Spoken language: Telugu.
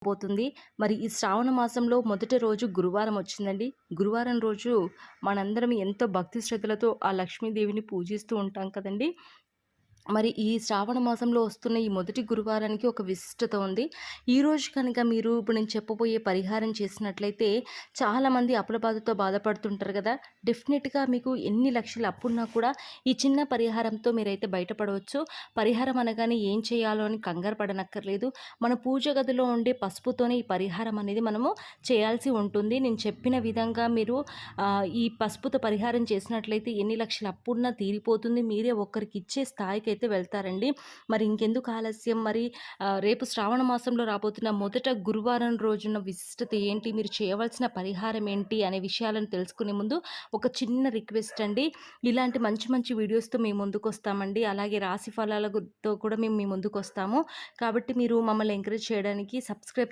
పోతుంది. మరి ఈ శ్రావణ మాసంలో మొదటి రోజు గురువారం వచ్చిందండి. గురువారం రోజు మనందరం ఎంతో భక్తి శ్రద్ధలతో ఆ లక్ష్మీదేవిని పూజిస్తూ ఉంటాం కదండీ! మరి ఈ శ్రావణ మాసంలో వస్తున్న ఈ మొదటి గురువారానికి ఒక విశిష్టత ఉంది. ఈరోజు కనుక మీరు ఇప్పుడు నేను చెప్పబోయే పరిహారం చేసినట్లయితే చాలామంది అప్పుల బాధతో బాధపడుతుంటారు కదా! డెఫినెట్‌గా మీకు ఎన్ని లక్షల అప్పున్నా కూడా ఈ చిన్న పరిహారంతో మీరైతే బయటపడవచ్చు. పరిహారం అనగానే ఏం చేయాలో అని కంగారు పడనక్కర్లేదు. మన పూజ గదిలో ఉండే పసుపుతోనే ఈ పరిహారం అనేది మనము చేయాల్సి ఉంటుంది. నేను చెప్పిన విధంగా మీరు ఈ పసుపుతో పరిహారం చేసినట్లయితే ఎన్ని లక్షల అప్పున్నా తీరిపోతుంది. మీరే ఒక్కరికి ఇచ్చే స్థాయికైతే వెళ్తారండి. మరి ఇంకెందుకు ఆలస్యం, మరి రేపు శ్రావణ మాసంలో రాబోతున్న మొదట గురువారం రోజున విశిష్టత ఏంటి, మీరు చేయవలసిన పరిహారం ఏంటి అనే విషయాలను తెలుసుకునే ముందు ఒక చిన్న రిక్వెస్ట్ అండి. ఇలాంటి మంచి మంచి వీడియోస్తో మేము ముందుకొస్తామండి. అలాగే రాశి ఫలాలతో కూడా మేము మీ ముందుకొస్తాము. కాబట్టి మీరు మమ్మల్ని ఎంకరేజ్ చేయడానికి సబ్స్క్రైబ్